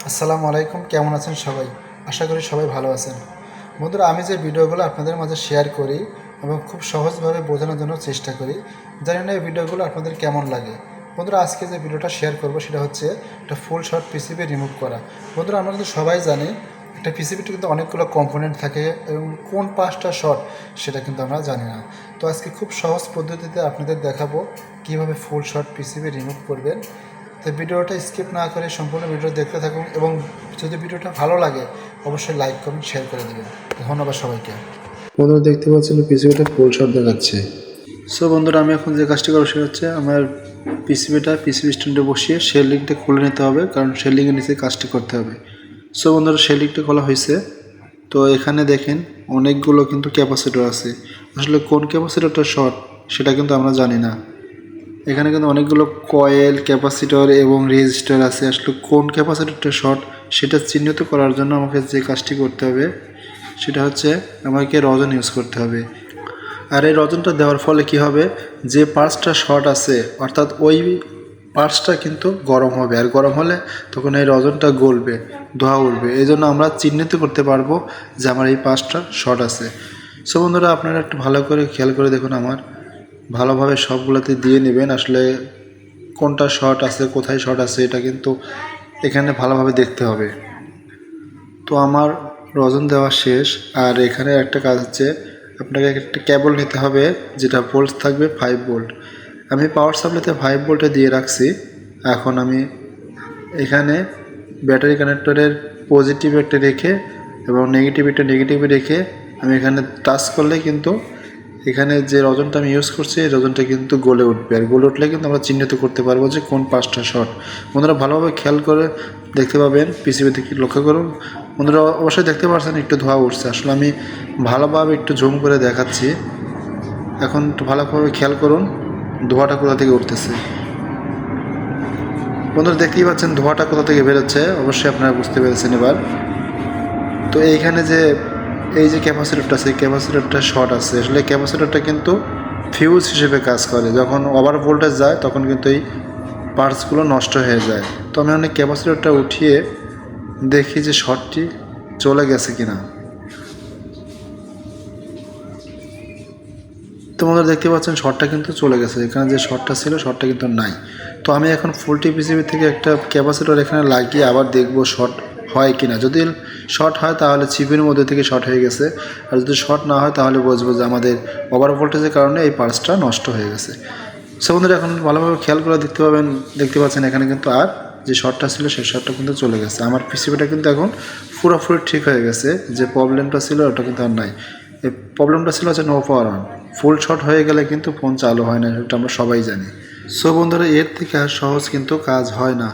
আসসালামু আলাইকুম, কেমন আছেন সবাই? আশা করি সবাই ভালো আছেন। বন্ধুরা, আমি যে ভিডিওগুলো আপনাদের মাঝে শেয়ার করি এবং খুব সহজভাবে বোঝানোর জন্য চেষ্টা করি, জানি না এই ভিডিওগুলো আপনাদের কেমন লাগে। বন্ধুরা, আজকে যে ভিডিওটা শেয়ার করব সেটা হচ্ছে একটা ফুল শট পিসিবি রিমুভ করা। বন্ধুরা, আমরা কিন্তু সবাই জানি একটা পিসিবিতে কিন্তু অনেকগুলো কম্পোনেন্ট থাকে এবং কোন পাঁচটা শট সেটা কিন্তু আমরা জানি না। তো আজকে খুব সহজ পদ্ধতিতে আপনাদের দেখাবো কীভাবে ফুল শট পিসিবি রিমুভ করবেন। তো ভিডিওটা স্কিপ না করে সম্পূর্ণ ভিডিও দেখতে থাকুন এবং যদি ভিডিওটা ভালো লাগে অবশ্যই লাইক করুন, শেয়ার করে দেবেন। ধন্যবাদ সবাইকে। বন্ধুরা, দেখতে পাচ্ছেন পিসিবিটা ফুল শট দেখাচ্ছে। সো বন্ধুরা, আমি এখন যে কাজটি করবো সেটা হচ্ছে আমার পিসিবি স্ট্যান্ডে বসিয়ে শেল লিঙ্কটা খুলে নিতে হবে, কারণ শেল লিঙ্কের নিচে কাজটি করতে হবে। সো বন্ধুরা, শেল লিঙ্কটা খোলা হয়েছে। তো এখানে দেখেন অনেকগুলো কিন্তু ক্যাপাসিটর আছে। আসলে কোন ক্যাপাসিটরটা শর্ট সেটা কিন্তু আমরা জানি না। এখানে কিন্তু অনেকগুলো কয়েল, ক্যাপাসিটর এবং রেজিস্টার আছে। আসলে কোন ক্যাপাসিটরটা শর্ট সেটা চিহ্নিত করার জন্য আমাকে যে কাজটি করতে হবে সেটা হচ্ছে আমাকে রজন ইউজ করতে হবে। আর এই রজনটা দেওয়ার ফলে কি হবে, যে পার্টসটা শর্ট আছে অর্থাৎ ওই পার্টসটা কিন্তু গরম হবে, আর গরম হলে তখন এই রজনটা গলবে, ধোঁয়া উঠবে। এই জন্য আমরা চিহ্নিত করতে পারবো যে আমার এই পার্টসটা শর্ট আছে। সো বন্ধুরা, আপনারা একটু ভালো করে খেয়াল করে দেখুন, আমার ভালোভাবে সবগুলোতে দিয়ে নেবেন। আসলে কোনটা শর্ট আছে, কোথায় শর্ট আছে এটা কিন্তু এখানে ভালোভাবে দেখতে হবে। তো আমার রজন দেওয়া শেষ। আর এখানে একটা কাজ হচ্ছে, আপনাকে একটা কেবল নিতে হবে যেটা ভোল্ট থাকবে 5 ভোল্ট। আমি পাওয়ার সাপ্লাইতে 5 ভোল্টে দিয়ে রাখছি। এখন আমি এখানে ব্যাটারি কানেক্টরের পজিটিভ একটা রেখে এবং নেগেটিভে রেখে আমি এখানে টাচ করলে কিন্তু এখানে যে রজনটা আমি ইউজ করছি এই রজনটা কিন্তু গলে উঠবে, আর গলে উঠলে কিন্তু আমরা চিহ্নিত করতে পারবো যে কোন পাঁচটা শর্ট। বন্ধুরা, ভালোভাবে খেয়াল করে দেখতে পাবেন, পিসিবি থেকে লক্ষ্য করুন। বন্ধুরা, অবশ্যই দেখতে পাচ্ছেন একটু ধোঁয়া উঠছে। আসলে আমি ভালোভাবে একটু জুম করে দেখাচ্ছি। এখন একটু ভালোভাবে খেয়াল করুন ধোঁয়াটা কোথা থেকে উঠতেছে। বন্ধুরা, দেখতেই পাচ্ছেন ধোঁয়াটা কোথা থেকে বেরোচ্ছে, অবশ্যই আপনারা বুঝতে পেরেছেন এবার। তো এইখানে যে এই যে ক্যাপাসিটরটা আছে, ক্যাপাসিটরটা শর্ট আছে। আসলে ক্যাপাসিটরটা কিন্তু ফিউজ হিসেবে কাজ করে। যখন ওভার ভোল্টেজ যায় তখন কিন্তু এই পার্টসগুলো নষ্ট হয়ে যায়। তো আমি অনেক ক্যাপাসিটরটা উঠিয়ে দেখি যে শর্টটি চলে গেছে কিনা। তো বন্ধুরা, দেখতে পাচ্ছেন শর্টটা কিন্তু চলে গেছে। এখানে যে শর্টটা ছিল শর্টটা কিন্তু নাই। তো আমি এখন ফুলটি পিসিবি থেকে একটা ক্যাপাসিটর এখানে লাগিয়ে আবার দেখব শর্ট হয় কিনা। যদি শর্ট হয় তাহলে চিপের মধ্যে থেকে শর্ট হয়ে গেছে, আর যদি শর্ট না হয় তাহলে বুঝবো যে আমাদের ওভার ভোল্টেজের কারণে এই পার্টসটা নষ্ট হয়ে গেছে। সো বন্ধুরা, এখন ভালোভাবে খেয়াল করে দেখতে পাচ্ছেন এখানে কিন্তু আর যে শর্টটা ছিল সেই শর্টটা কিন্তু চলে গেছে। আমার পিসিবিটা কিন্তু এখন পুরোপুরি ঠিক হয়ে গেছে। যে প্রবলেমটা ছিল ওটা কিন্তু আর নাই। এই প্রবলেমটা ছিল হচ্ছে no power on. Full short হয়ে গেলে কিন্তু ফোন চালু হয় না, এটা আমরা সবাই জানি। সো বন্ধুরা, এর থেকে আর সহজ কিন্তু কাজ হয় না।